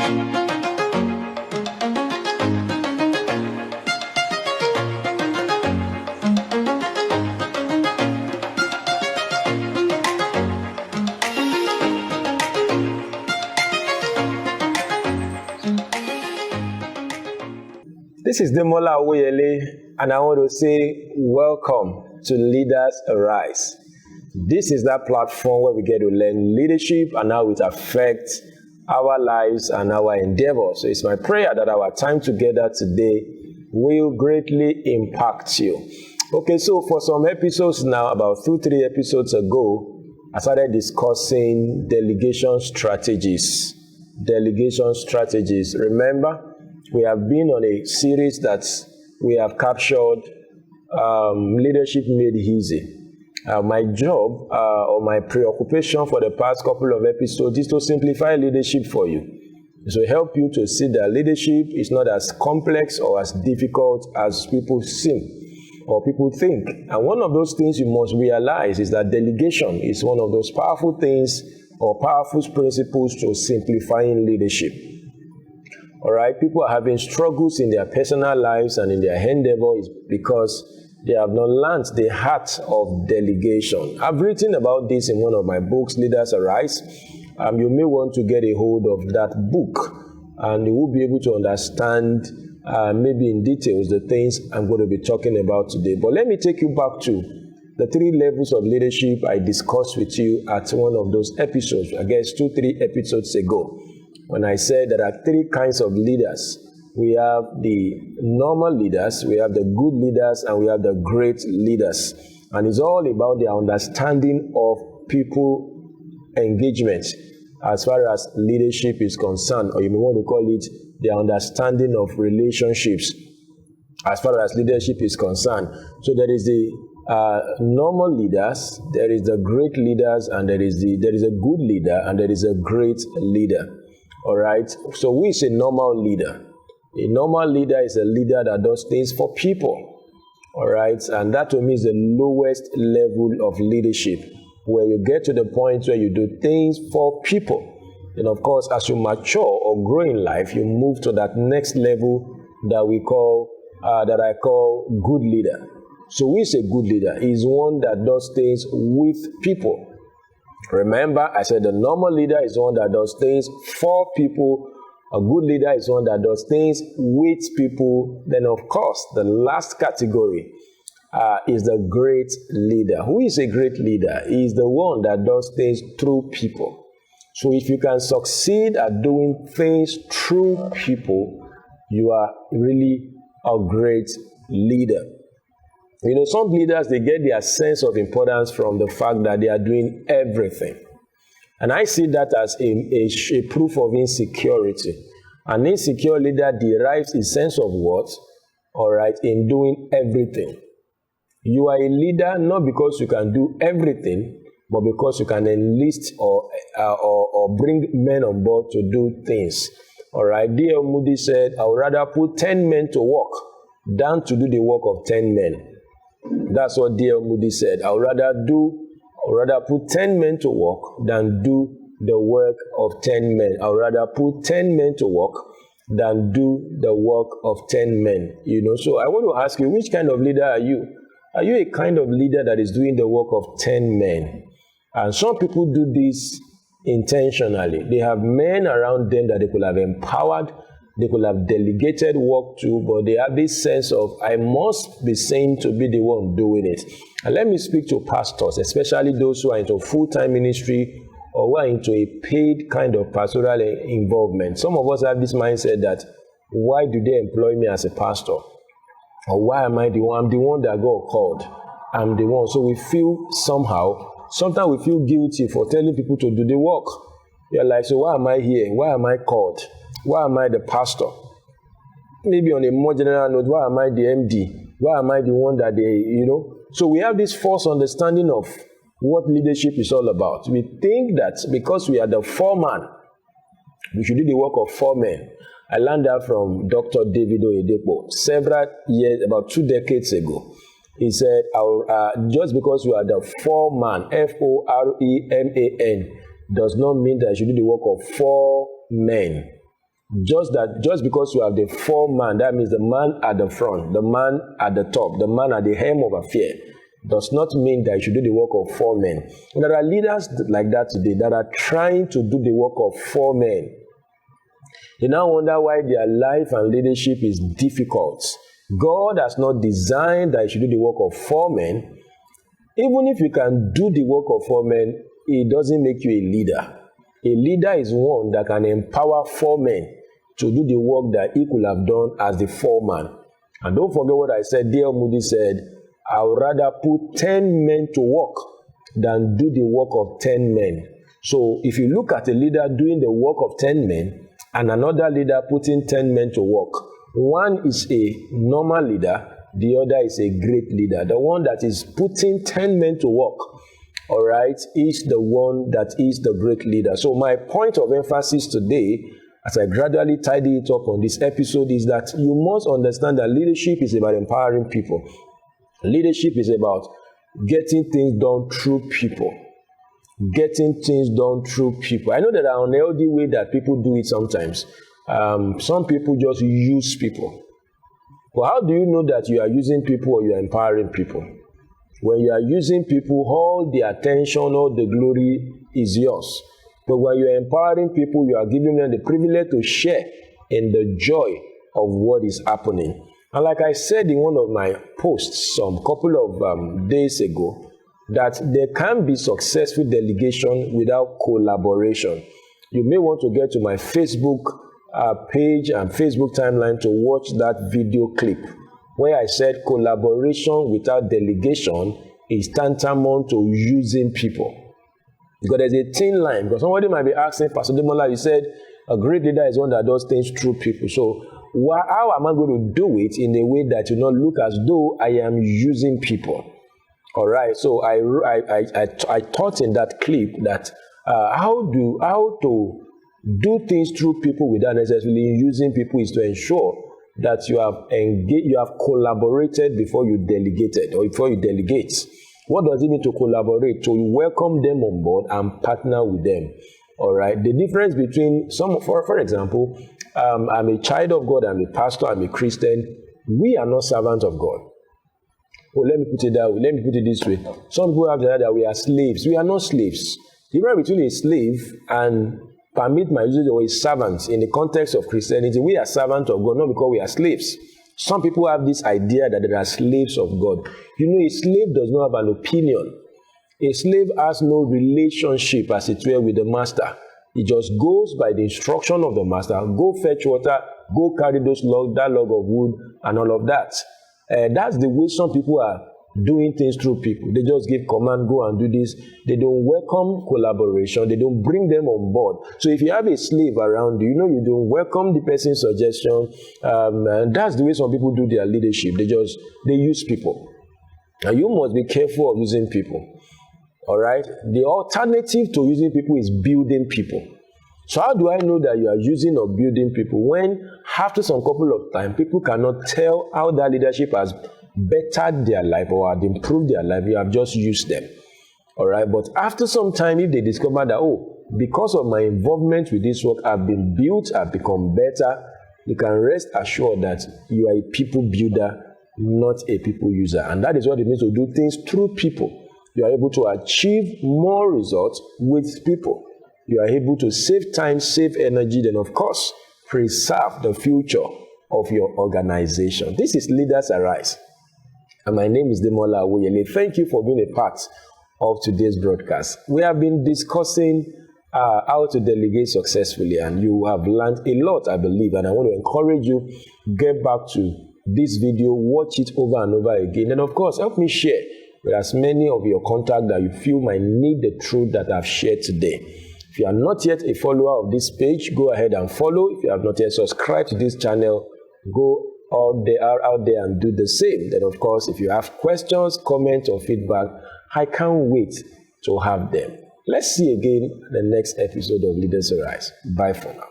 This is Demola Awoyele, and I want to say welcome to Leaders Arise. This is that platform where we get to learn leadership and how it affects our lives and our endeavors. So it's my prayer that our time together today will greatly impact you. Okay, so for some episodes now, about 2-3 episodes ago, I started discussing delegation strategies. Delegation strategies. Remember, we have been on a series that we have captured Leadership Made Easy. My job or my preoccupation for the past couple of episodes is to simplify leadership for you. So help you to see that leadership is not as complex or as difficult as people seem or people think. And one of those things you must realize is that delegation is one of those powerful things or powerful principles to simplifying leadership. All right, people are having struggles in their personal lives and in their endeavors because they have not learned the art of delegation. I've written about this in one of my books, Leaders Arise. You may want to get a hold of that book, and you will be able to understand maybe in details the things I'm going to be talking about today. But let me take you back to the 3 levels of leadership I discussed with you at one of those episodes, I guess 2-3 episodes ago, when I said there are 3 kinds of leaders. We have the normal leaders, we have the good leaders, and we have the great leaders. And it's all about the understanding of people engagement as far as leadership is concerned, or you may want to call it the understanding of relationships as far as leadership is concerned. So there is the normal leaders, there is the great leaders, and there is a good leader, and there is a great leader. All right. So who is a normal leader? A normal leader is a leader that does things for people. All right. And that to me is the lowest level of leadership, where you get to the point where you do things for people. And of course, as you mature or grow in life, you move to that next level that I call good leader. So who is a good leader? He is one that does things with people. Remember, I said the normal leader is one that does things for people. A good leader is one that does things with people. Then, of course, the last category is the great leader. Who is a great leader? He is the one that does things through people. So if you can succeed at doing things through people, you are really a great leader. You know, some leaders, they get their sense of importance from the fact that they are doing everything. And I see that as a proof of insecurity. An insecure leader derives a sense of what? All right, in doing everything. You are a leader not because you can do everything, but because you can enlist or bring men on board to do things. All right, D.L. Moody said, I would rather put 10 men to work than to do the work of 10 men. That's what D.L. Moody said. I would rather put 10 men to work than do the work of 10 men. I would rather put 10 men to work than do the work of 10 men. You know, so I want to ask you, which kind of leader are you? Are you a kind of leader that is doing the work of 10 men? And some people do this intentionally. They have men around them that they could have empowered, they could have delegated work to, but they have this sense of, I must be seen to be the one doing it. And let me speak to pastors, especially those who are into full-time ministry or who are into a paid kind of pastoral involvement. Some of us have this mindset that, why do they employ me as a pastor? Or why am I the one? I'm the one that God called. I'm the one. So we feel sometimes we feel guilty for telling people to do the work. You're like, so why am I here? Why am I called? Why am I the pastor? Maybe on a more general note, why am I the MD? Why am I the one that So we have this false understanding of what leadership is all about. We think that because we are the foreman, we should do the work of 4 men. I learned that from Dr. David Oyedepo several years, about 2 decades ago. He said, just because you are the foreman, F-O-R-E-M-A-N, does not mean that you should do the work of 4 men. Just because you have the foreman, that means the man at the front, the man at the top, the man at the helm of affair, does not mean that you should do the work of four men. And there are leaders like that today that are trying to do the work of four men. They now wonder why their life and leadership is difficult. God has not designed that you should do the work of four men. Even if you can do the work of four men, it doesn't make you a leader. A leader is one that can empower four men to do the work that he could have done as the foreman. And don't forget what I said. D.L. Moody said, I would rather put 10 men to work than do the work of 10 men. So if you look at a leader doing the work of 10 men and another leader putting 10 men to work, one is a normal leader, the other is a great leader. The one that is putting 10 men to work, all right, is the one that is the great leader. So my point of emphasis today, as I gradually tidy it up on this episode, is that you must understand that leadership is about empowering people. Leadership is about getting things done through people. Getting things done through people. I know there are unhealthy way that people do it sometimes. Some people just use people. But how do you know that you are using people or you are empowering people? When you are using people, all the attention, all the glory is yours. But when you are empowering people, you are giving them the privilege to share in the joy of what is happening. And like I said in one of my posts some couple of days ago, that there can be successful delegation without collaboration. You may want to get to my Facebook page and Facebook timeline to watch that video clip where I said collaboration without delegation is tantamount to using people. Because there's a thin line. Because somebody might be asking, Pastor Demola, you said a great leader is one that does things through people. So how am I going to do it in a way that you not look as though I am using people? All right. So I taught in that clip that how to do things through people without necessarily using people is to ensure that you have engaged, you have collaborated before you delegated or before you delegate. What does it mean to collaborate? To welcome them on board and partner with them. All right. The difference between for example, I'm a child of God, I'm a pastor, I'm a Christian. We are not servants of God. Oh, let me put it that way. Let me put it this way. Some people have the idea that we are slaves. We are not slaves. The difference between a slave and, permit my usage of a servant in the context of Christianity, we are servants of God, not because we are slaves. Some people have this idea that they are slaves of God. You know, a slave does not have an opinion. A slave has no relationship, as it were, with the master. He just goes by the instruction of the master. Go fetch water, go carry that log of wood, and all of that. That's the way some people are doing things through people. They just give command, go and do this. They don't welcome collaboration. They don't bring them on board. So if you have a slave around you, you don't welcome the person's suggestion. And that's the way some people do their leadership. They use people. And you must be careful of using people. All right? The alternative to using people is building people. So how do I know that you are using or building people? When after some couple of time, people cannot tell how that leadership has bettered their life or had improved their life, you have just used them. All right? But after some time, if they discover that, because of my involvement with this work, I've been built, I've become better, you can rest assured that you are a people builder, not a people user. And that is what it means to do things through people. You are able to achieve more results with people. You are able to save time, save energy, then of course, preserve the future of your organization. This is Leaders Arise. And my name is Demola Awoyele. Thank you for being a part of today's broadcast. We have been discussing how to delegate successfully, and you have learned a lot, I believe, and I want to encourage you, get back to this video, watch it over and over again, and of course, help me share with as many of your contacts that you feel might need the truth that I've shared today. If you are not yet a follower of this page, go ahead and follow. If you have not yet subscribed to this channel, go out there and do the same. Then, of course, if you have questions, comments, or feedback, I can't wait to have them. Let's see again the next episode of Leaders Arise. Bye for now.